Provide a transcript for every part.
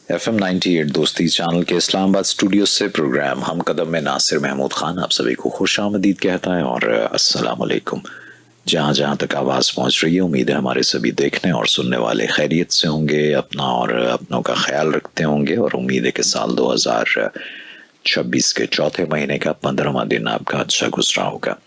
FM 98 दोस्ती channel के Islamabad studio से प्रोग्राम हम कदम में नासिर महमूद खान आप सभी को खुश आमदीद कहता है और अस्सलाम वालेकुम। जहाँ जहाँ तक आवाज़ पहुँच रही है, उम्मीद है हमारे सभी देखने और सुनने वाले खैरियत से होंगे, अपना और अपनों का ख्याल रखते होंगे और उम्मीद है कि साल 2026 के चौथे महीने का 15वां दिन आपका अच्छा गुजरा होगा।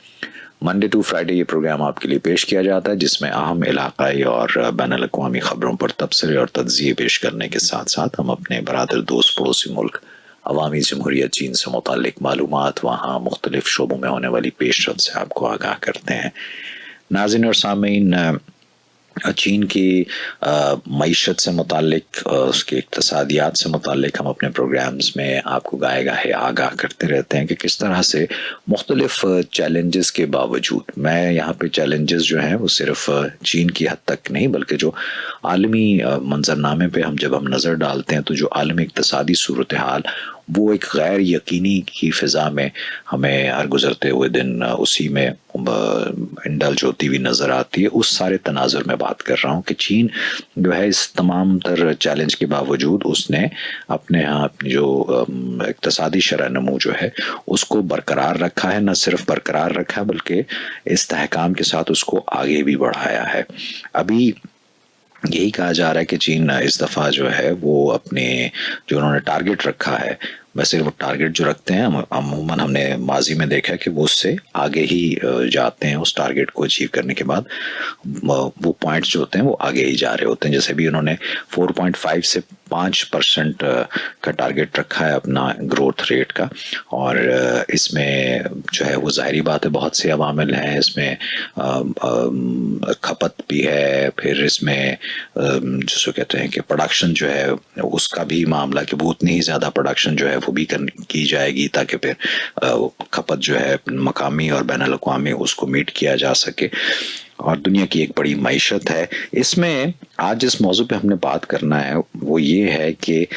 मंडे टू फ्राइडे ये प्रोग्राम आपके लिए पेश किया जाता है जिसमें अहम इलाकाई और बैनुल अक़वामी खबरों पर तबसरे और तज्ज़िये पेश करने के साथ साथ हम अपने बरादर दोस्त पड़ोसी मुल्क अवामी जमहूरियत चीन से मुताल्लिक मालूमात, वहाँ मुख्तलिफ शोबों में होने वाली पेशरफ से आपको आगाह करते हैं। नाज़रीन और सामीन, चीन की मईशत से मुताल्लिक, उसके इक़्तिसादियात से मुताल्लिक हम अपने प्रोग्राम्स में आपको गाहे आगाह करते रहते हैं कि किस तरह से मुख्तलिफ चैलेंजेस के बावजूद, मैं यहाँ पे चैलेंजेस जो हैं वो सिर्फ चीन की हद तक नहीं बल्कि जो आलमी मंजरनामे पे जब हम नज़र डालते हैं तो जो आलमी इक़्तिसादी सूरत हाल वो एक गैर यकीनी की फ़िज़ा में हमें हर गुज़रते हुए दिन उसी में इंडल्ज होती हुई नज़र आती है। उस सारे तनाज़ुर में बात कर रहा हूँ कि चीन जो है इस तमाम तर चैलेंज के बावजूद उसने अपने यहाँ अपनी जो इक़्तिसादी शरह-ए-नमू जो है उसको बरकरार रखा है। न सिर्फ बरकरार रखा है बल्कि इस्तेहकाम के साथ उसको आगे भी बढ़ाया है। अभी यही कहा जा रहा है कि चीन इस दफ़ा जो है वो अपने जो उन्होंने टारगेट रखा है, वैसे वो टारगेट जो रखते हैं अमूमन हमने माजी में देखा है कि वो उससे आगे ही जाते हैं। उस टारगेट को अचीव करने के बाद वो पॉइंट्स जो होते हैं वो आगे ही जा रहे होते हैं। जैसे भी उन्होंने 4.5 से 5% का टारगेट रखा है अपना ग्रोथ रेट का, और इसमें जो है वो ज़ाहिरी बात है बहुत से अवामिल हैं। इसमें खपत भी है, फिर इसमें जिसको कहते हैं कि प्रोडक्शन जो है उसका भी मामला कि वो उतनी ही ज़्यादा प्रोडक्शन जो है वो भी की जाएगी ताकि फिर खपत जो है मकामी और बैनुल अक़वामी उसको मीट किया जा सके। और दुनिया की एक बड़ी मईशत है। इसमें आज जिस मौजू पे हमने बात करना है वो ये है कि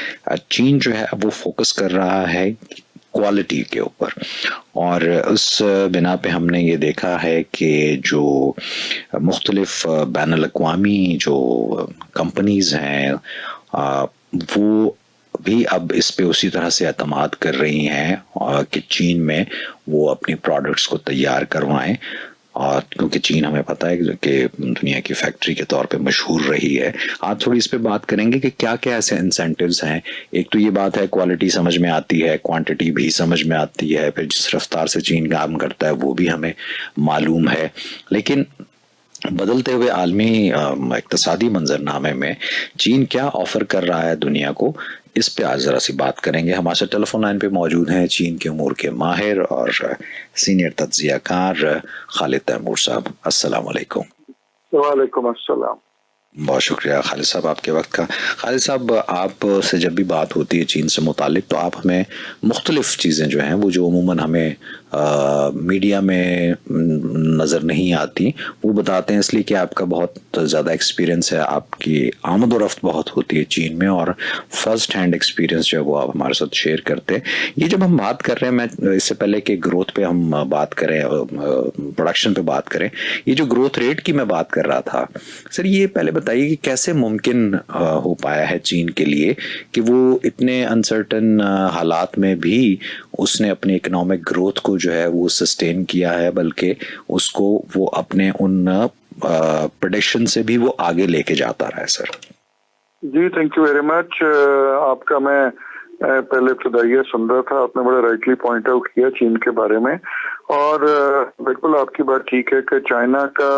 चीन जो है वो फोकस कर रहा है क्वालिटी के ऊपर, और उस बिना पे हमने ये देखा है कि जो मुख्तलिफ बैनुल अक़वामी जो कंपनीज़ हैं वो भी अब इस पे उसी तरह से एतमाद कर रही हैं कि चीन में वो अपनी प्रोडक्ट्स को तैयार करवाएं। और क्योंकि चीन हमें पता है कि दुनिया की फैक्ट्री के तौर पे मशहूर रही है। आज थोड़ी इस पे बात करेंगे कि क्या क्या ऐसे इंसेंटिव्स हैं। एक तो ये बात है क्वालिटी समझ में आती है, क्वांटिटी भी समझ में आती है, फिर जिस रफ्तार से चीन काम करता है वो भी हमें मालूम है, लेकिन बदलते हुए आलमी इक़्तिसादी मंजरनामे में चीन क्या ऑफर कर रहा है दुनिया को, इस पे आज जरा सी बात करेंगे। हमारे साथ टेलीफोन लाइन पे मौजूद हैं चीन के उमूर के माहिर और सीनियर तज्ज़ियाकार खालिद तैमूर साहब। अस्सलाम वालेकुम। वालेकुम अस्सलाम। बहुत शुक्रिया खालिद साहब आपके वक्त का। खालिद साहब, आप से जब भी बात होती है चीन से मुतालिक तो आप हमें मुख्तलिफ चीज़ें जो हैं वो जो अमूमन हमें मीडिया में नज़र नहीं आती वो बताते हैं, इसलिए कि आपका बहुत ज़्यादा एक्सपीरियंस है, आपकी आमद व रफ्त बहुत होती है चीन में और फर्स्ट हैंड एक्सपीरियंस जो है वो आप हमारे साथ शेयर करते हैं। ये जब हम बात कर रहे हैं, मैं इससे पहले कि ग्रोथ पे हम बात करें, प्रोडक्शन पे बात करें, ये जो ग्रोथ रेट की मैं बात कर रहा था, सर ये पहले बताइए कि कैसे मुमकिन हो पाया है चीन के लिए कि वो इतने अनसर्टन हालात में भी उसने अपनी इकोनॉमिक ग्रोथ को जो है वो सस्टेन किया है, बल्कि उसको वो अपने उन प्रेडिक्शन से भी वो आगे लेके जाता रहा है। Sir ji, thank you very much. आपका मैं पहले इब्तिदाइया सुन रहा था, आपने बड़ा राइटली पॉइंट आउट किया चीन के बारे में, और बिल्कुल आपकी बात ठीक है कि चाइना का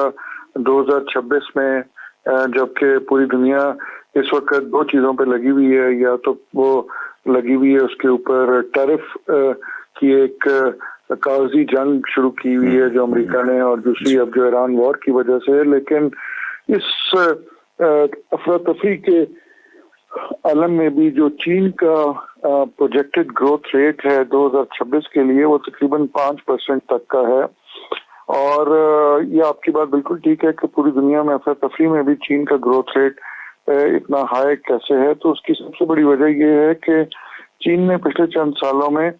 2026 में जबकि पूरी दुनिया इस वक्त दो चीजों पे लगी हुई है, या तो वो लगी हुई है उसके ऊपर टैरिफ की एक कागजी जंग शुरू की हुई है जो अमेरिका ने, और दूसरी अब जो ईरान वॉर की वजह से। लेकिन इस अफरा तफरी के आलम में भी जो चीन का प्रोजेक्टेड ग्रोथ रेट है 2026 के लिए वो तकरीबन 5% तक का है। और ये आपकी बात बिल्कुल ठीक है कि पूरी दुनिया में अफरा तफरी में भी चीन का ग्रोथ रेट इतना हाई कैसे है, तो उसकी सबसे बड़ी वजह ये है कि चीन ने पिछले चंद सालों में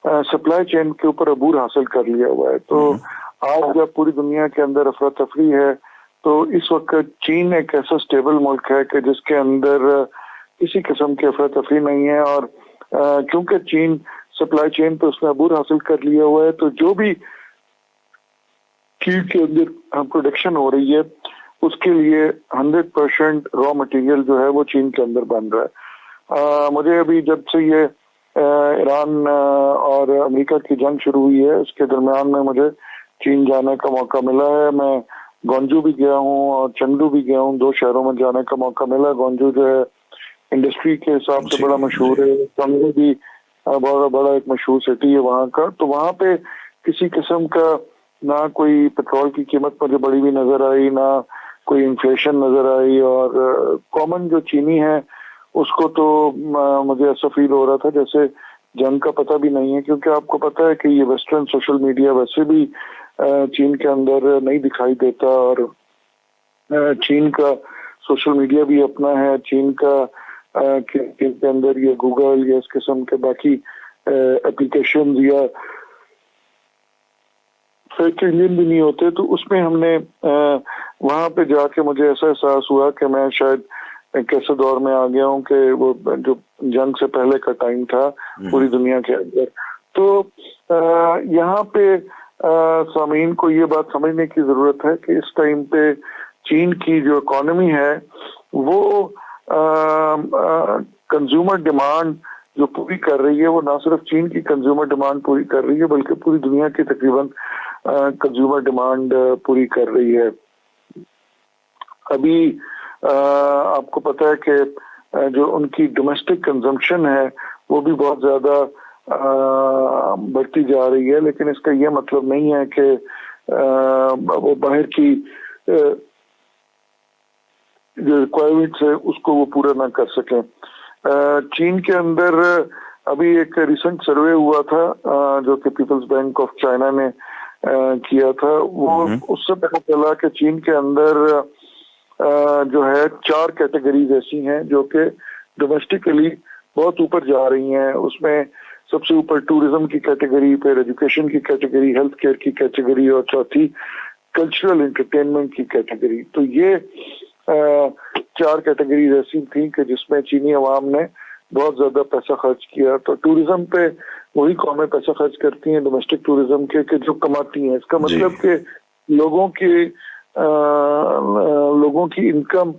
सप्लाई चेन के ऊपर अबूर हासिल कर लिया हुआ है। तो आज जब पूरी दुनिया के अंदर अफरा तफरी है तो इस वक्त चीन एक ऐसा स्टेबल मुल्क है कि जिसके अंदर किसी किस्म की अफरा तफरी नहीं है। और क्योंकि चीन सप्लाई चेन पे उसने अबूर हासिल कर लिया हुआ है, तो जो भी चीन के अंदर प्रोडक्शन हो रही है उसके लिए 100% रॉ मटेरियल जो है वो चीन के अंदर बन रहा है। मुझे अभी जब से ये ईरान और अमेरिका की जंग शुरू हुई है उसके दरमियान में मुझे चीन जाने का मौका मिला है। मैं गोंजू भी गया हूँ और चंगडू भी गया हूँ, 2 शहरों में जाने का मौका मिला। गोंजू जो है इंडस्ट्री के हिसाब से बड़ा मशहूर है, चंगडू भी बहुत बड़ा एक मशहूर सिटी है वहाँ का। तो वहाँ पे किसी किस्म का ना कोई पेट्रोल की कीमत मुझे बढ़ी हुई नजर आई, ना कोई इन्फ्लेशन नजर आई। और कॉमन जो चीनी है उसको तो मुझे ऐसा फील हो रहा था जैसे जंग का पता भी नहीं है, क्योंकि आपको पता है कि ये वेस्टर्न सोशल मीडिया वैसे भी चीन के अंदर नहीं दिखाई देता। और चीन का सोशल मीडिया भी अपना है, चीन का के अंदर ये गूगल या इस किस्म के बाकी एप्लीकेशन या सर्च इंजन भी नहीं होते। तो उसमें हमने वहां पे जाके मुझे ऐसा एहसास हुआ कि मैं शायद एक ऐसे दौर में आ गया हूँ कि वो जो जंग से पहले का टाइम था पूरी दुनिया के अंदर। तो यहाँ पे सामीन को ये बात समझने की जरूरत है कि इस टाइम पे चीन की जो इकोनॉमी है वो कंज्यूमर डिमांड जो पूरी कर रही है, वो ना सिर्फ चीन की कंज्यूमर डिमांड पूरी कर रही है बल्कि पूरी दुनिया की तकरीबन कंज्यूमर डिमांड पूरी कर रही है। अभी आपको पता है कि जो उनकी डोमेस्टिक कंजम्पशन है वो भी बहुत ज्यादा बढ़ती जा रही है, लेकिन इसका यह मतलब नहीं है कि वो बाहर की जो रिक्वायरमेंट्स है उसको वो पूरा ना कर सकें। चीन के अंदर अभी एक रिसेंट सर्वे हुआ था जो कि पीपल्स बैंक ऑफ चाइना ने किया था, वो उससे पता चला कि चीन के अंदर जो है 4 कैटेगरीज ऐसी हैं जो कि डोमेस्टिकली बहुत ऊपर जा रही हैं। उसमें सबसे ऊपर टूरिज्म की कैटेगरी, फिर एजुकेशन की कैटेगरी, हेल्थ केयर की कैटेगरी और चौथी कल्चरल एंटरटेनमेंट की कैटेगरी। तो ये 4 कैटेगरीज ऐसी थी कि जिसमें चीनी अवाम ने बहुत ज्यादा पैसा खर्च किया। तो टूरिज्म पे वही कौमें पैसा खर्च करती हैं डोमेस्टिक टूरिज्म के जो कमाती हैं। इसका मतलब कि लोगों की इनकम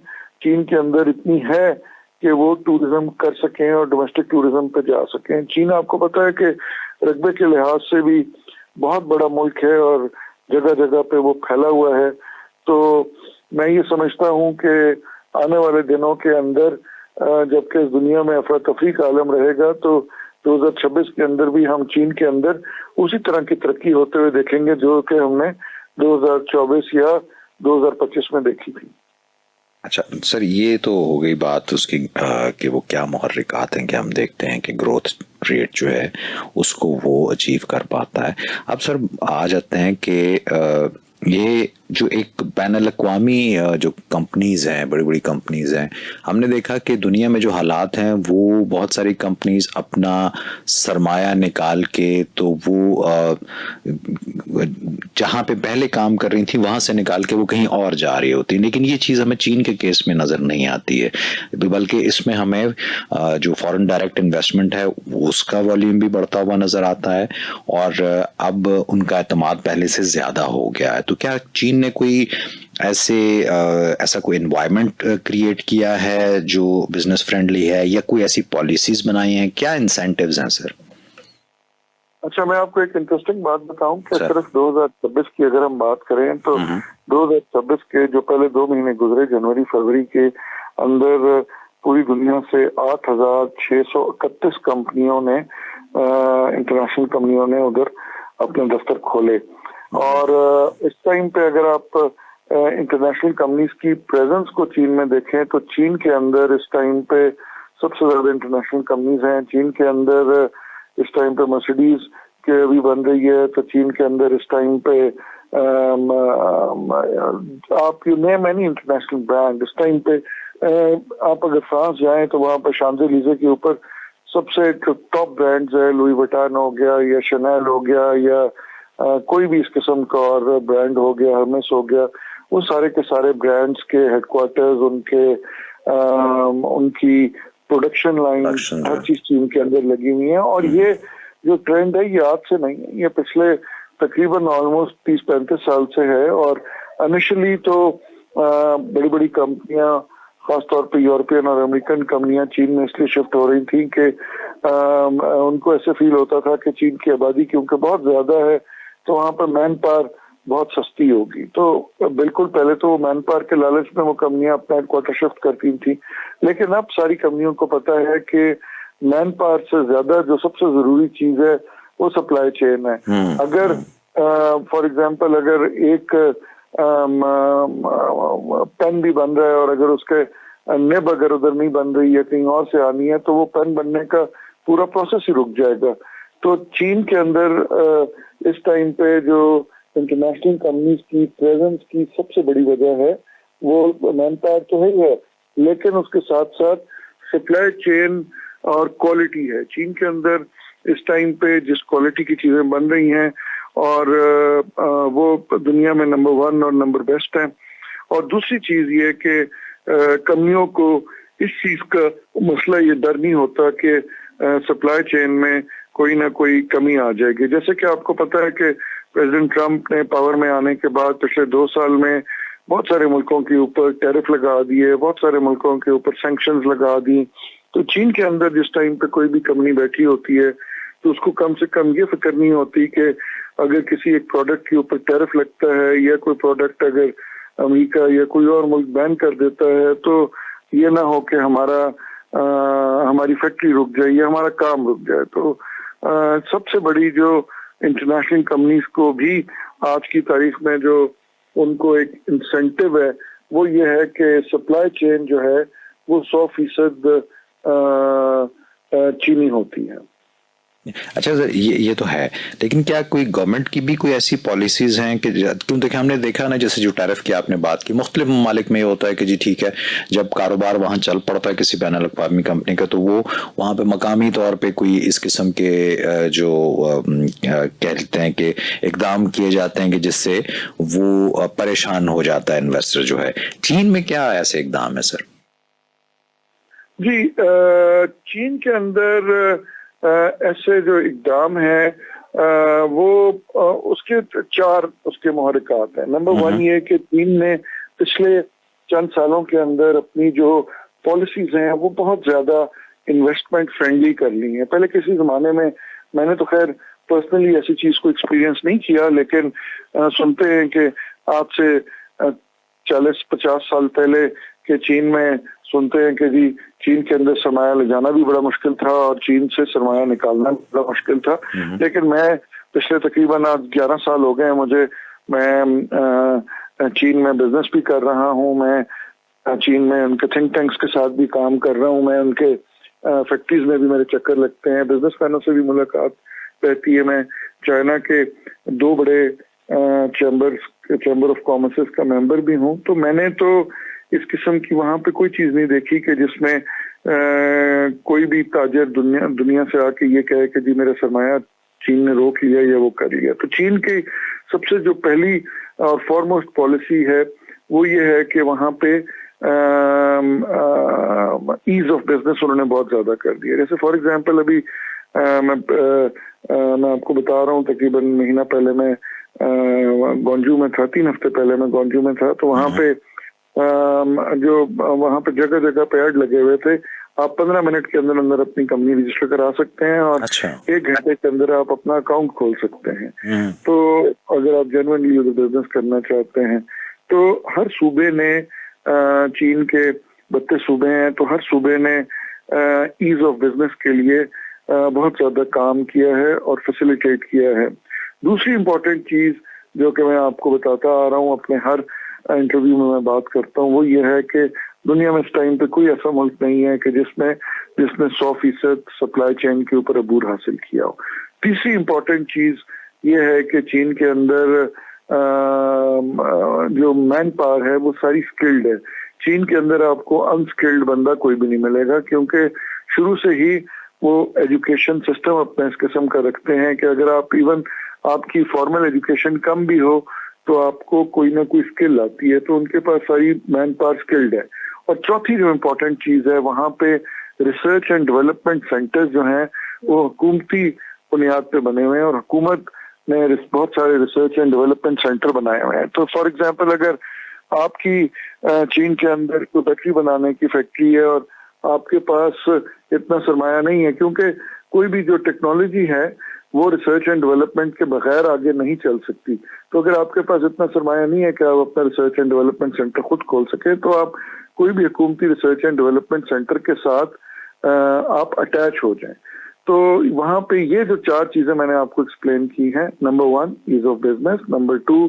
चीन के अंदर इतनी है कि वो टूरिज्म कर सकें और डोमेस्टिक टूरिज्म पे जा सकें। चीन आपको पता है कि रकबे के लिहाज से भी बहुत बड़ा मुल्क है और जगह जगह पे वो फैला हुआ है। तो मैं ये समझता हूँ कि आने वाले दिनों के अंदर जबकि इस दुनिया में अफरा तफरी का आलम रहेगा, तो 2026 के अंदर भी हम चीन के अंदर उसी तरह की तरक्की होते हुए देखेंगे जो कि हमने 2024 या 2025 में देखी थी। अच्छा सर, ये तो हो गई बात उसकी कि वो क्या मुहर्रिकात हैं कि हम देखते हैं कि ग्रोथ रेट जो है उसको वो अचीव कर पाता है। अब सर आ जाते हैं कि ये जो एक बैनुल अक़वामी जो कंपनीज हैं, बड़ी बड़ी कंपनीज हैं, हमने देखा कि दुनिया में जो हालात हैं वो बहुत सारी कंपनीज अपना सरमाया निकाल के तो वो जहाँ पे पहले काम कर रही थी वहां से निकाल के वो कहीं और जा रही होती। लेकिन ये चीज़ हमें चीन के केस में नज़र नहीं आती है, बल्कि इसमें हमें जो फॉरेन डायरेक्ट इन्वेस्टमेंट है उसका वॉल्यूम भी बढ़ता हुआ नज़र आता है और अब उनका एतमाद पहले से ज़्यादा हो गया है। तो क्या चीन ने कोई ऐसा कोई एनवायरनमेंट क्रिएट किया है जो बिजनेस फ्रेंडली है या कोई ऐसी पॉलिसीज बनाई हैं? क्या इंसेंटिव्स हैं सर? अच्छा, मैं आपको एक इंटरेस्टिंग बात बताऊं कि सिर्फ 2026 की अगर हम बात करें तो 2026 के जो पहले 2 महीने गुजरे जनवरी फरवरी के अंदर पूरी दुनिया से 8,631 कंपनियों ने इंटरनेशनल कंपनियों ने उधर अपने दफ्तर खोले। और इस टाइम पे अगर आप इंटरनेशनल कंपनीज की प्रेजेंस को चीन में देखें तो चीन के अंदर इस टाइम पे सबसे ज्यादा इंटरनेशनल कंपनीज हैं। चीन के अंदर इस टाइम पे मर्सिडीज के अभी बन रही है, तो चीन के अंदर इस टाइम पे आप you name any international brand, इस टाइम पे आप अगर फ्रांस जाएं तो वहां पर शांज़ेलीज़े के ऊपर सबसे टॉप ब्रांड्स है, लुई विटान हो गया या शनेल हो गया या कोई भी इस किस्म का और ब्रांड हो गया, हर्मेस हो गया, वो सारे के सारे ब्रांड्स के हेडक्वार्टर्स उनकी प्रोडक्शन लाइन, हर चीज चीन के अंदर लगी हुई है। और ये जो ट्रेंड है ये आज से नहीं है, ये पिछले तकरीबन ऑलमोस्ट 30-35 साल से है। और इनिशियली तो बड़ी बड़ी कंपनियां, खासतौर पे यूरोपियन और अमेरिकन कंपनियां चीन में इसलिए शिफ्ट हो रही थी कि उनको ऐसे फील होता था कि चीन की आबादी क्योंकि बहुत ज्यादा है तो वहां पर मैन पावर बहुत सस्ती होगी। तो बिल्कुल पहले तो मैन पावर के लालच में वो कंपनियां अपना हेडक्वार्टर शिफ्ट करती थी, लेकिन अब सारी कंपनियों को पता है कि मैन पावर से ज्यादा जो सबसे जरूरी चीज है वो सप्लाई चेन है। अगर फॉर एग्जांपल अगर एक पेन भी बन रहा है और अगर उसके निब अगर उधर नहीं बन रही है, कहीं और से आनी है, तो वो पेन बनने का पूरा प्रोसेस ही रुक जाएगा। तो चीन के अंदर इस टाइम पे जो इंटरनेशनल कंपनीज की प्रेजेंस की सबसे बड़ी वजह है वो मैन पावर तो है ही है, लेकिन उसके साथ साथ सप्लाई चेन और क्वालिटी है। चीन के अंदर इस टाइम पे जिस क्वालिटी की चीजें बन रही हैं और वो दुनिया में नंबर 1 और नंबर बेस्ट है। और दूसरी चीज ये कि कंपनियों को इस चीज का मसला ये डर नहीं होता कि सप्लाई चेन में कोई ना कोई कमी आ जाएगी। जैसे कि आपको पता है कि प्रेसिडेंट ट्रंप ने पावर में आने के बाद पिछले 2 साल में बहुत सारे मुल्कों के ऊपर टैरिफ लगा दिए, बहुत सारे मुल्कों के ऊपर सैंक्शंस लगा दी। तो चीन के अंदर जिस टाइम पे कोई भी कंपनी बैठी होती है तो उसको कम से कम ये फिक्र नहीं होती कि अगर किसी एक प्रोडक्ट के ऊपर टैरिफ लगता है या कोई प्रोडक्ट अगर अमेरिका या कोई और मुल्क बैन कर देता है तो ये ना हो कि हमारी फैक्ट्री रुक जाए या हमारा काम रुक जाए। तो सबसे बड़ी जो इंटरनेशनल कंपनीज को भी आज की तारीख में जो उनको एक इंसेंटिव है वो ये है कि सप्लाई चेन जो है वो 100% चीनी होती है। अच्छा सर, ये तो है, लेकिन क्या कोई गवर्नमेंट की भी कोई ऐसी पॉलिसीज हैं कि क्यों देखिए हमने देखा ना, जैसे जो टैरिफ की आपने बात की, मुख्तलिफ ममालिक में ये होता है कि जी ठीक है, जब कारोबार वहां चल पड़ता है किसी बैनुल अक़वामी कंपनी का तो वो वहां पे मकामी तौर पे कोई इस किस्म के जो कहते हैं कि इकदाम किए जाते हैं कि जिससे वो परेशान हो जाता है इन्वेस्टर जो है। चीन में क्या ऐसे इकदाम है सर? जी चीन के अंदर ऐसे जो इकदाम है वो उसके 4 उसके मुहर्रिकात हैं। नंबर 1 ये कि चीन ने पिछले चंद सालों के अंदर अपनी जो पॉलिसीज हैं वो बहुत ज्यादा इन्वेस्टमेंट फ्रेंडली कर ली हैं। पहले किसी जमाने में मैंने तो खैर पर्सनली ऐसी चीज को एक्सपीरियंस नहीं किया, लेकिन सुनते हैं कि आज से 40-50 साल पहले के चीन में सुनते हैं कि जी चीन के अंदर सरमाया ले जाना भी बड़ा मुश्किल था और चीन से सरमाया निकालना भी बड़ा मुश्किल था। लेकिन मैं पिछले तकरीबन आज 11 साल हो गए मुझे, मैं चीन में बिजनेस भी कर रहा हूँ, मैं चीन में उनके थिंक टैंक्स के साथ भी काम कर रहा हूँ, मैं उनके फैक्ट्रीज में भी मेरे चक्कर लगते हैं, बिजनेसमैनों से भी मुलाकात रहती है। मैं चाइना के 2 बड़े चैम्बर ऑफ कॉमर्स का मेंबर भी हूँ। तो मैंने तो इस किस्म की वहां पे कोई चीज नहीं देखी कि जिसमें कोई भी ताजर दुनिया से आके ये कहे कि जी मेरा सरमाया चीन ने रोक लिया या वो कर लिया। तो चीन की सबसे जो पहली और फॉरमोस्ट पॉलिसी है वो ये है कि वहां पे ईज ऑफ बिजनेस उन्होंने बहुत ज्यादा कर दिया। जैसे फॉर एग्जांपल अभी मैं आपको बता रहा हूँ, तकरीबन महीना पहले मैं ग्वांगजू में था, 3 हफ्ते पहले मैं ग्वांगजू में था। तो वहां पे जो वहां पे जगह जगह पे ऐड लगे हुए थे, आप 15 मिनट के अंदर अंदर अपनी कंपनी रजिस्टर करा सकते हैं और 1 घंटे के अंदर आप अपना अकाउंट खोल सकते हैं। तो अगर आप जेन्युइनली बिजनेस करना चाहते हैं तो हर सूबे ने, चीन के 32 सूबे हैं, तो हर सूबे ने ईज ऑफ बिजनेस के लिए बहुत ज्यादा काम किया है और फैसिलिटेट किया है। दूसरी इम्पोर्टेंट चीज जो कि मैं आपको बताता आ रहा हूँ, अपने हर इंटरव्यू में मैं बात करता हूँ, वो ये है कि दुनिया में इस टाइम पे कोई ऐसा मुल्क नहीं है कि जिसने 100% सप्लाई चेन के ऊपर अबूर हासिल किया हो। तीसरी इम्पोर्टेंट चीज ये है कि चीन के अंदर जो मैन पावर है वो सारी स्किल्ड है। चीन के अंदर आपको अनस्किल्ड बंदा कोई भी नहीं मिलेगा, क्योंकि शुरू से ही वो एजुकेशन सिस्टम अपने इस किस्म का रखते हैं कि अगर आप इवन आपकी फॉर्मल एजुकेशन कम भी हो तो आपको कोई ना कोई स्किल आती है, तो उनके पास सारी मैन पावर स्किल्ड है। और चौथी जो इम्पोर्टेंट चीज है, वहां पे रिसर्च एंड डेवलपमेंट सेंटर्स जो हैं वो हुकूमती बुनियाद पे बने हुए हैं और हुकूमत ने बहुत सारे रिसर्च एंड डेवलपमेंट सेंटर बनाए हुए हैं। तो फॉर एग्जांपल अगर आपकी चीन के अंदर कोई बैटरी बनाने की फैक्ट्री है और आपके पास इतना सरमाया नहीं है, क्योंकि कोई भी जो टेक्नोलॉजी है वो रिसर्च एंड डेवलपमेंट के बगैर आगे नहीं चल सकती। तो अगर आपके पास इतना सरमाया नहीं है कि आप अपना रिसर्च एंड डेवलपमेंट सेंटर खुद खोल सके, तो आप कोई भी हुकूमती रिसर्च एंड डेवलपमेंट सेंटर के साथ आप अटैच हो जाएं। तो वहां पे ये जो 4 चीजें मैंने आपको एक्सप्लेन की हैं, number 1 ease of business, number 2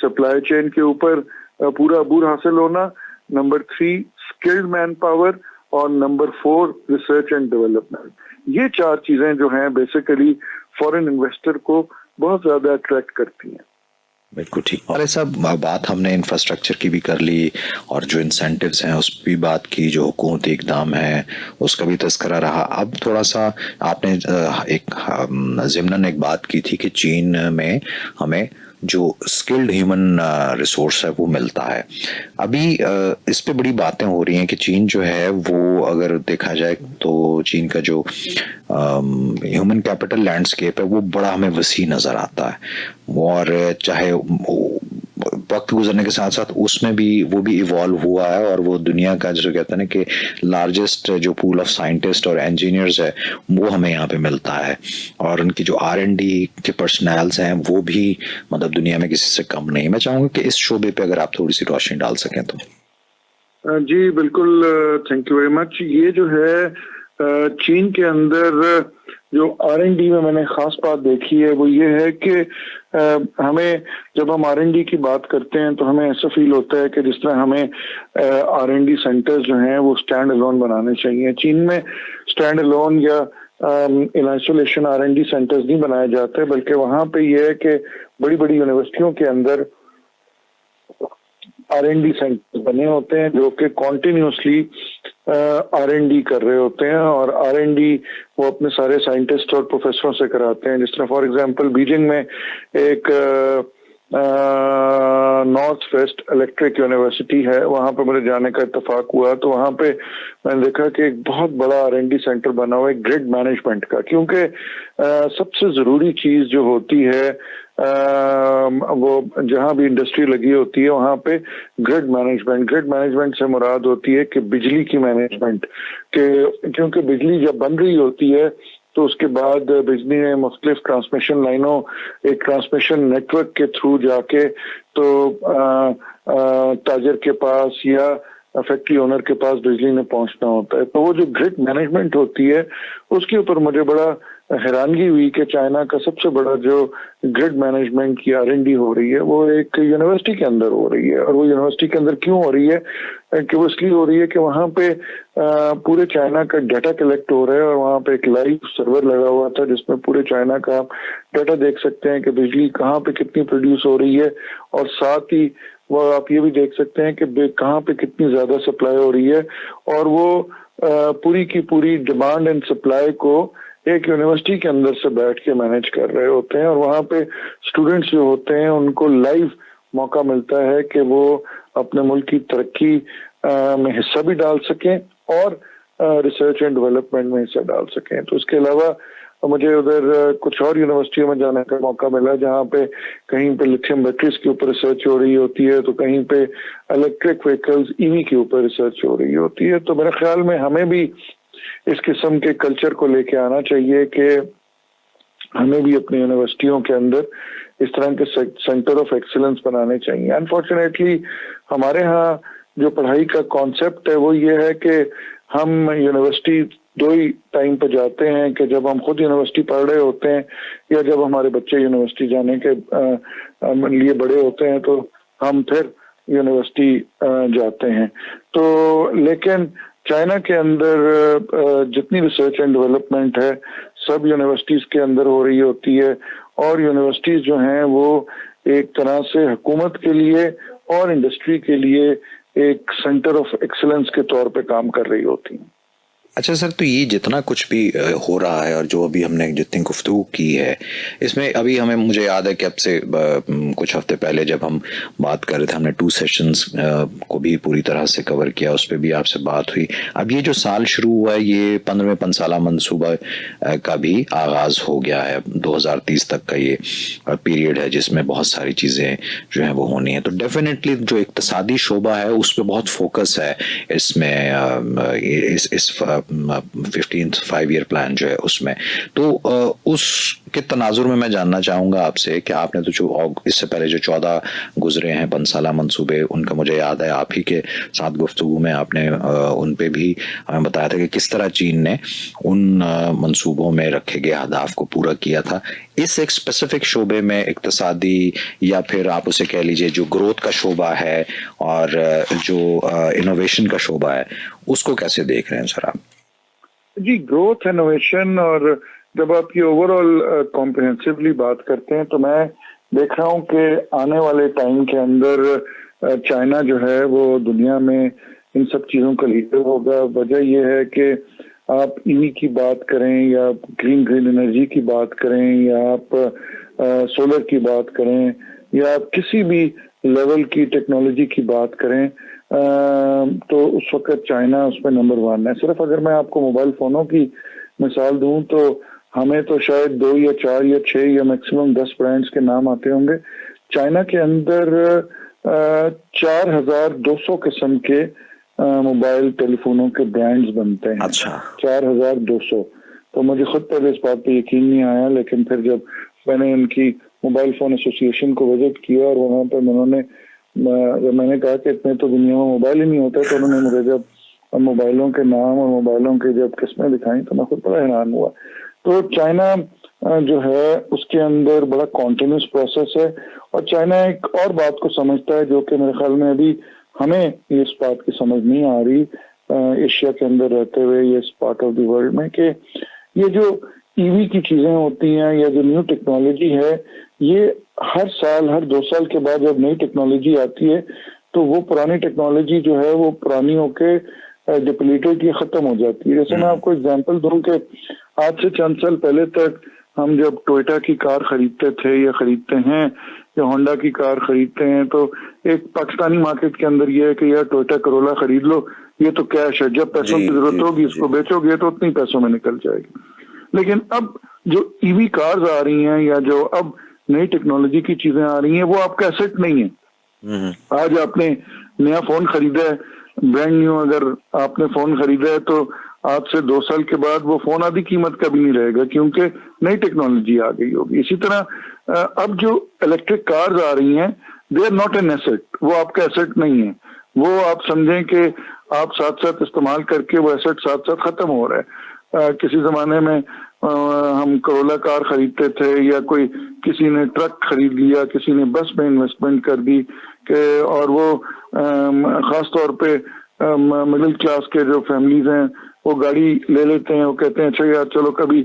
supply chain के ऊपर पूरा अबूर हासिल होना, नंबर 3 स्किल्ड मैन पावर और नंबर 4 रिसर्च एंड डेवलपमेंट। ये 4 चीजें जो हैं बेसिकली फॉरेन इन्वेस्टर को बहुत ज्यादा अट्रैक्ट करती हैं। बिल्कुल ठीक। और ऐसा बात हमने इंफ्रास्ट्रक्चर की भी कर ली और जो इंसेंटिव्स हैं उस भी बात की, जो हुकूमती इकदाम है उसका भी तस्करा रहा। अब थोड़ा सा आपने एक ज़िम्नन एक बात की थी कि चीन में हमें जो स्किल्ड ह्यूमन रिसोर्स है वो मिलता है। अभी इस पे बड़ी बातें हो रही हैं कि चीन जो है वो अगर देखा जाए तो चीन का जो ह्यूमन कैपिटल लैंडस्केप है वो बड़ा हमें वसी नजर आता है और चाहे वक्त गुजरने के साथ साथ उसमें भी वो भी इवॉल्व हुआ है और वो दुनिया का जो कहते हैं ना कि लार्जेस्ट जो पूल ऑफ साइंटिस्ट और इंजीनियर्स है वो हमें यहाँ पे मिलता है और उनकी जो R&D के पर्सनल्स हैं वो भी मतलब दुनिया में किसी से कम नहीं। मैं चाहूंगा कि इस शोबे पे अगर आप थोड़ी सी रोशनी डाल सकें तो। जी बिल्कुल, थैंक यू वेरी मच। ये जो है चीन के अंदर जो R&D में मैंने खास बात देखी है वो ये है कि हमें जब हम R&D की बात करते हैं तो हमें ऐसा फील होता है कि जिस तरह हमें R&D सेंटर्स जो हैं वो स्टैंड अलोन बनाने चाहिए। चीन में स्टैंड अलोन या इन आइसोलेशन R&D सेंटर्स नहीं बनाए जाते, बल्कि वहां पे ये है कि बड़ी बड़ी यूनिवर्सिटियों के अंदर R&D सेंटर बने होते हैं जो कि कॉन्टिन्यूसली R&D कर रहे होते हैं और R&D वो अपने सारे साइंटिस्ट और प्रोफेसरों से कराते हैं। जिस तरह फॉर एग्जांपल बीजिंग में एक नॉर्थ वेस्ट इलेक्ट्रिक यूनिवर्सिटी है, वहां पे मुझे जाने का इत्तेफाक हुआ तो वहां पे मैंने देखा कि एक बहुत बड़ा R&D सेंटर बना हुआ है ग्रिड मैनेजमेंट का, क्योंकि सबसे जरूरी चीज जो होती है वो जहां भी इंडस्ट्री लगी होती है वहां पे ग्रिड मैनेजमेंट से मुराद होती है कि बिजली की मैनेजमेंट के, क्योंकि बिजली जब बन रही होती है तो उसके बाद बिजली में मुख्तलिफ ट्रांसमिशन लाइनों एक ट्रांसमिशन नेटवर्क के थ्रू जाके तो ताजर के पास या फैक्ट्री ओनर के पास बिजली में पहुंचना होता है। तो वो जो ग्रिड मैनेजमेंट होती है उसके ऊपर मुझे बड़ा हैरानगी हुई कि चाइना का सबसे बड़ा जो ग्रिड मैनेजमेंट की R&D हो रही है वो एक यूनिवर्सिटी के अंदर हो रही है। और वो यूनिवर्सिटी के अंदर क्यों हो रही है कि वो इसलिए हो रही है कि वहां पे पूरे चाइना का डाटा कलेक्ट हो रहा है और वहां पे एक लाइव सर्वर लगा हुआ था जिसमें पूरे चाइना का आप डाटा देख सकते हैं कि बिजली कहाँ पे कितनी प्रोड्यूस हो रही है और साथ ही वो आप ये भी देख सकते हैं कि कहाँ पे कितनी ज्यादा सप्लाई हो रही है। और वो पूरी की पूरी डिमांड एंड सप्लाई को एक यूनिवर्सिटी के अंदर से बैठ के मैनेज कर रहे होते हैं और वहां पे स्टूडेंट्स जो होते हैं उनको लाइव मौका मिलता है कि वो अपने मुल्क की तरक्की में हिस्सा भी डाल सकें और रिसर्च एंड डेवलपमेंट में हिस्सा डाल सकें। तो इसके अलावा मुझे उधर कुछ और यूनिवर्सिटियों में जाने का मौका मिला जहाँ पे कहीं पे लिथियम बैटरीज के ऊपर रिसर्च हो रही होती है तो कहीं पे इलेक्ट्रिक व्हीकल्स EV के ऊपर रिसर्च हो रही होती है। तो मेरे ख्याल में हमें भी इस किस्म के कल्चर को लेके आना चाहिए कि हमें भी अपनी यूनिवर्सिटियों के अंदर इस तरह के सेंटर ऑफ एक्सीलेंस बनाने चाहिए। अनफॉर्चुनेटली हमारे यहाँ जो पढ़ाई का कॉन्सेप्ट है वो ये है कि हम यूनिवर्सिटी 2 ही टाइम पे जाते हैं कि जब हम खुद यूनिवर्सिटी पढ़ रहे होते हैं या जब हमारे बच्चे यूनिवर्सिटी जाने के लिए बड़े होते हैं तो हम फिर यूनिवर्सिटी जाते हैं। तो लेकिन चाइना के अंदर जितनी रिसर्च एंड डेवलपमेंट है सब यूनिवर्सिटीज के अंदर हो रही होती है और यूनिवर्सिटीज जो हैं वो एक तरह से हुकूमत के लिए और इंडस्ट्री के लिए एक सेंटर ऑफ एक्सीलेंस के तौर पे काम कर रही होती हैं। अच्छा सर, तो ये जितना कुछ भी हो रहा है और जो अभी हमने जितनी गुफ्तगू की है, इसमें अभी मुझे याद है कि अब से कुछ हफ्ते पहले जब हम बात कर रहे थे, हमने 2 सेशंस को भी पूरी तरह से कवर किया, उस पर भी आपसे बात हुई। अब ये जो साल शुरू हुआ है, ये 15वें पंसाला मंसूबा का भी आगाज हो गया है। 2030 तक का ये पीरियड है जिसमें बहुत सारी चीज़ें जो है वो होनी है। तो डेफिनेटली जो इक्तसादी शोबा है उस पर बहुत फोकस है इसमें, इस 15th 5 ईयर प्लान जो है उसमें। तो उसके तनाजुर में मैं जानना चाहूंगा आपसे कि आपने तो जो इससे पहले जो 14 गुजरे हैं पंसाला मंसूबे, उनका मुझे याद है आप ही के साथ गुफ्तगू में आपने उन पे भी हमें बताया था कि किस तरह चीन ने उन मंसूबों में रखे गए अहदाफ को पूरा किया था। इस एक स्पेसिफिक शोबे में इक्तसादी या फिर आप उसे कह लीजिए जो ग्रोथ का शोबा है और जो इनोवेशन का शोबा है, उसको कैसे देख रहे हैं सर आप? जी, ग्रोथ, इनोवेशन, और जब आप ये ओवरऑल कॉम्प्रिहेंसिवली बात करते हैं तो मैं देख रहा हूँ कि आने वाले टाइम के अंदर चाइना जो है वो दुनिया में इन सब चीज़ों का लीडर होगा। वजह यह है कि आप ईवी की बात करें या ग्रीन एनर्जी की बात करें या आप सोलर की बात करें या आप किसी भी लेवल की टेक्नोलॉजी की बात करें, तो उस वक्त चाइना उस पर नंबर 1 है। सिर्फ अगर मैं आपको मोबाइल फोनों की मिसाल दूं तो हमें तो शायद 2 या 4 या 6 या मैक्सिमम 10 ब्रांड्स के नाम आते होंगे। चाइना के अंदर 4200 किस्म के मोबाइल टेलीफोनों के ब्रांड्स बनते हैं। अच्छा। 4200। तो मुझे खुद पहले इस बात पे यकीन नहीं आया, लेकिन फिर जब मैंने उनकी मोबाइल फोन एसोसिएशन को विजिट किया और वहां पर जब मैंने कहा कि इतने तो दुनिया में मोबाइल ही नहीं होता, तो उन्होंने मुझे जब मोबाइलों के नाम और मोबाइलों की जब किस्में दिखाई तो मैं खुद बड़ा हैरान हुआ। तो चाइना जो है उसके अंदर बड़ा कॉन्टिन्यूस प्रोसेस है, और चाइना एक और बात को समझता है जो कि मेरे ख्याल में अभी हमें इस बात की समझ नहीं आ रही एशिया के अंदर रहते हुए, ये इस पार्ट ऑफ द वर्ल्ड में, कि ये जो ईवी की चीजें होती हैं या जो न्यू टेक्नोलॉजी है, ये हर साल हर 2 साल के बाद जब नई टेक्नोलॉजी आती है तो वो पुरानी टेक्नोलॉजी जो है वो पुरानी होके डिप्लीटेड या खत्म हो जाती है। जैसे मैं आपको एग्जांपल दूं कि आज से चंद साल पहले तक हम जब टोयोटा की कार खरीदते थे या खरीदते हैं या होंडा की कार खरीदते हैं, तो एक पाकिस्तानी मार्केट के अंदर ये है कि यार टोयोटा करोला खरीद लो, ये तो कैश है, जब पैसों की जरूरत होगी इसको बेचोगे तो उतनी पैसों में निकल जाएगी। लेकिन अब जो ईवी कार्स आ रही हैं या जो अब नई टेक्नोलॉजी की चीजें आ रही हैं, वो आपका एसेट नहीं है। आज आपने नया फोन खरीदा है, ब्रांड न्यू अगर आपने फोन खरीदा है, तो आज से 2 साल के बाद वो फोन आधी कीमत का भी नहीं रहेगा, क्योंकि नई टेक्नोलॉजी आ गई होगी। इसी तरह अब जो इलेक्ट्रिक कार्स आ रही हैं, they are not an asset, वो आपका एसेट नहीं है। वो आप समझें कि आप साथ साथ इस्तेमाल करके वो एसेट साथ साथ खत्म हो रहा है। किसी जमाने में हम करोला कार खरीदते थे या कोई किसी ने ट्रक खरीद लिया, किसी ने बस में इन्वेस्टमेंट कर दी और वो खास तौर पे मिडिल क्लास के जो फैमिलीज हैं वो गाड़ी ले लेते हैं, वो कहते हैं अच्छा यार चलो कभी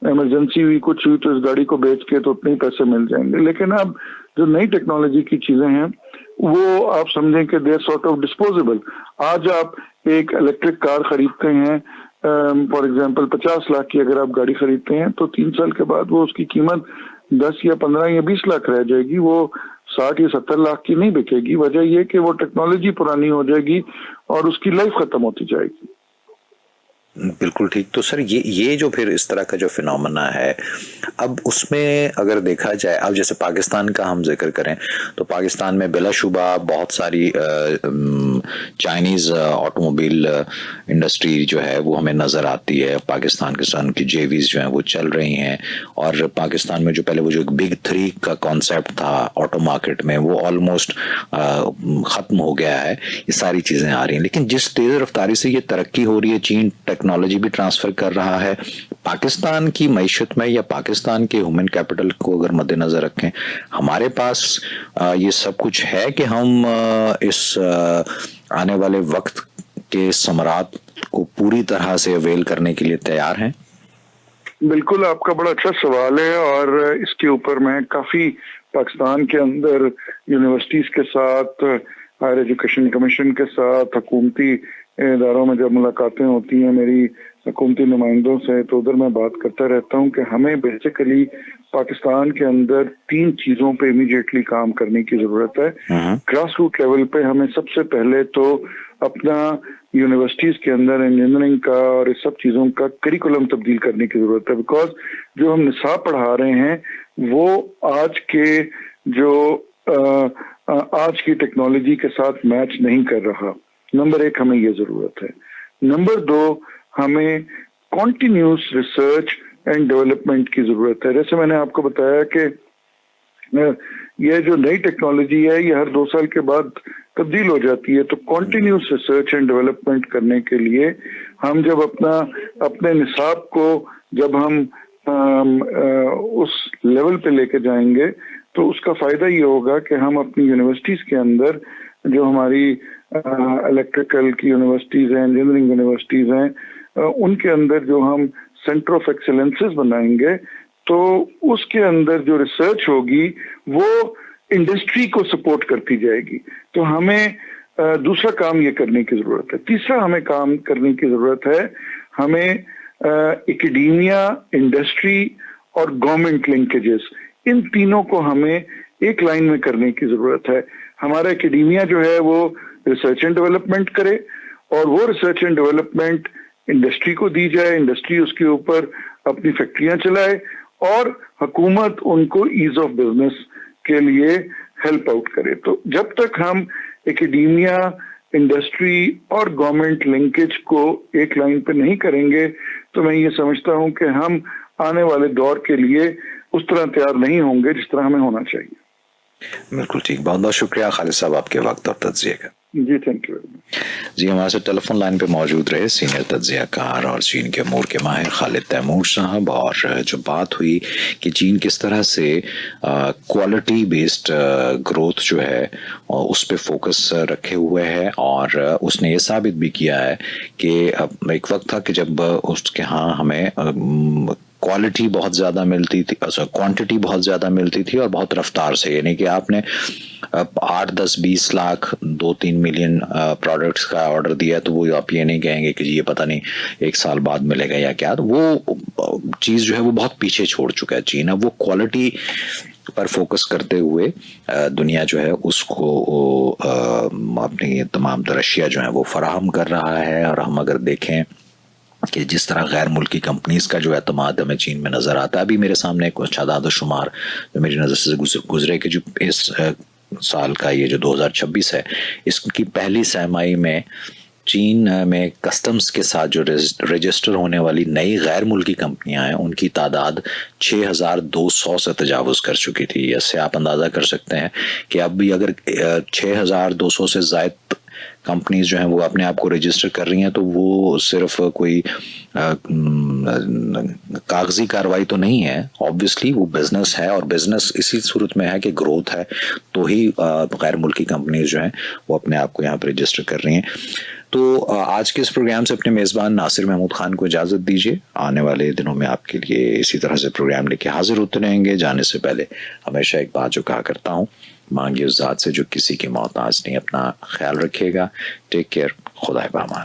इमरजेंसी हुई कुछ हुई तो इस गाड़ी को बेच के तो उतने पैसे मिल जाएंगे। लेकिन अब जो नई टेक्नोलॉजी की चीजें हैं वो आप समझें कि दे सॉर्ट ऑफ डिस्पोजेबल। आज आप एक इलेक्ट्रिक कार खरीदते हैं, फॉर एग्जांपल 50 लाख की अगर आप गाड़ी खरीदते हैं, तो 3 साल के बाद वो उसकी कीमत 10 या 15 या 20 लाख रह जाएगी, वो 60 या 70 लाख की नहीं बिकेगी। वजह यह कि वो टेक्नोलॉजी पुरानी हो जाएगी और उसकी लाइफ खत्म होती जाएगी। बिल्कुल ठीक। तो सर ये जो फिर इस तरह का जो फिनोमेना है, अब उसमें अगर देखा जाए, अब जैसे पाकिस्तान का हम जिक्र करें तो पाकिस्तान में बिलाशुबा बहुत सारी चाइनीज ऑटोमोबाइल इंडस्ट्री जो है वो हमें नजर आती है। पाकिस्तान के साथ की जेवीज जो है वो चल रही हैं, और पाकिस्तान में जो पहले वो जो एक बिग 3 का कॉन्सेप्ट था ऑटो मार्केट में, वो ऑलमोस्ट खत्म हो गया है। ये सारी चीजें आ रही हैं, लेकिन जिस तेज रफ्तारी से ये तरक्की हो रही है, चीन टेक्नोलॉजी भी ट्रांसफर कर रहा है, पाकिस्तान की मईशत में या पाकिस्तान के ह्यूमन कैपिटल को अगर मद्देनजर रखें, हमारे पास ये सब कुछ है कि हम इस आने वाले वक्त के समरात को पूरी तरह से अवेल करने के लिए तैयार हैं? बिल्कुल, आपका बड़ा अच्छा सवाल है, और इसके ऊपर मैं काफी पाकिस्तान के अंदर यूनिवर्सिटीज के साथ, हायर एजुकेशन कमीशन के साथ, हुकूमती इदारों में जब मुलाकातें होती हैं मेरी हुकूमती नुमाइंदों से, तो उधर मैं बात करता रहता हूँ कि हमें बेसिकली पाकिस्तान के अंदर 3 चीजों पे इमीडिएटली काम करने की जरूरत है। ग्रास रूट लेवल पे हमें सबसे पहले तो अपना यूनिवर्सिटीज के अंदर इंजीनियरिंग का और इस सब चीजों का करिकुलम तब्दील करने की जरूरत है, बिकॉज जो हम निसाब पढ़ा रहे हैं वो आज के जो आज की टेक्नोलॉजी के साथ मैच नहीं कर रहा। नंबर 1 हमें ये जरूरत है। नंबर 2 हमें कॉन्टिन्यूस रिसर्च एंड डेवलपमेंट की जरूरत है। जैसे मैंने आपको बताया कि ये जो नई टेक्नोलॉजी है ये हर 2 साल के बाद तब्दील हो जाती है, तो कॉन्टिन्यूस रिसर्च एंड डेवलपमेंट करने के लिए हम जब अपने निसाब को जब हम उस लेवल पे लेके जाएंगे तो उसका फायदा ये होगा कि हम अपनी यूनिवर्सिटीज के अंदर जो हमारी इलेक्ट्रिकल की यूनिवर्सिटीज हैं, इंजीनियरिंग यूनिवर्सिटीज हैं, उनके अंदर जो हम सेंटर ऑफ एक्सीलेंसेस बनाएंगे तो उसके अंदर जो रिसर्च होगी वो इंडस्ट्री को सपोर्ट करती जाएगी। तो हमें दूसरा काम ये करने की जरूरत है। तीसरा हमें काम करने की जरूरत है, हमें एकेडेमिया, इंडस्ट्री और गवर्नमेंट लिंकेजेस, इन तीनों को हमें एक लाइन में करने की जरूरत है। हमारा एकेडेमिया जो है वो रिसर्च एंड डेवलपमेंट करे और वो रिसर्च एंड डेवलपमेंट इंडस्ट्री को दी जाए, इंडस्ट्री उसके ऊपर अपनी फैक्ट्रियां चलाए और हुकूमत उनको ईज ऑफ बिजनेस के लिए हेल्प आउट करे। तो जब तक हम एकेडेमिया, इंडस्ट्री और गवर्नमेंट लिंकेज को एक लाइन पे नहीं करेंगे तो मैं ये समझता हूं कि हम आने वाले दौर के लिए उस तरह तैयार नहीं होंगे जिस तरह हमें होना चाहिए। बिल्कुल ठीक, बहुत बहुत शुक्रिया खालिद साहब आपके वक्त और तज्जिए का। जी थैंक यू। जी हमारे साथ टेलीफोन लाइन पे मौजूद रहे सीनियर तज्जियाकार और चीन के अमूर के माहिर खालिद तैमूर साहब, और जो बात हुई कि चीन किस तरह से क्वालिटी बेस्ड ग्रोथ जो है उस पे फोकस रखे हुए है, और उसने ये साबित भी किया है कि अब एक वक्त था कि जब उसके यहाँ हमें क्वालिटी बहुत ज़्यादा मिलती थी, क्वांटिटी बहुत ज़्यादा मिलती थी और बहुत रफ्तार से, यानी कि आपने 8, 10, 20 लाख 2-3 मिलियन प्रोडक्ट्स का ऑर्डर दिया तो वो आप ये नहीं कहेंगे कि जी ये पता नहीं 1 साल बाद मिलेगा या क्या। तो वो चीज़ जो है वो बहुत पीछे छोड़ चुका है चीन। अब वो क्वालिटी पर फोकस करते हुए दुनिया जो है उसको अपनी तमाम तरशिया जो है वो फराहम कर रहा है। और हम अगर देखें कि जिस तरह गैर मुल्की कंपनीज का जो एतमाद हमें चीन में नजर आता है, अभी मेरे सामने कुछ आदाद शुमार जो मेरी नज़र से गुजरे कि जो इस साल का ये जो 2026 है इसकी पहली छमाही में चीन में कस्टम्स के साथ जो रजिस्टर होने वाली नई गैर मुल्की कंपनियां हैं उनकी तादाद 6200 से तजावुज़ कर चुकी थी। इससे आप अंदाज़ा कर सकते हैं कि अब भी अगर 6200 से ज़ायद कंपनीज जो हैं वो अपने आप को रजिस्टर कर रही हैं तो वो सिर्फ कोई कागजी कार्रवाई तो नहीं है, ऑब्वियसली वो बिजनेस है, और बिजनेस इसी सूरत में है कि ग्रोथ है तो ही गैर मुल्की कंपनीज जो हैं वो अपने आप को यहाँ पर रजिस्टर कर रही हैं। तो आज के इस प्रोग्राम से अपने मेज़बान नासिर महमूद खान को इजाज़त दीजिए। आने वाले दिनों में आपके लिए इसी तरह से प्रोग्राम लेके हाजिर होते रहेंगे। जाने से पहले हमेशा एक बात जो कहा करता हूँ, मांगिए उस ज़ात से जो किसी की मोहताज नहीं, अपना ख्याल रखिएगा। टेक केयर, खुदा पामान।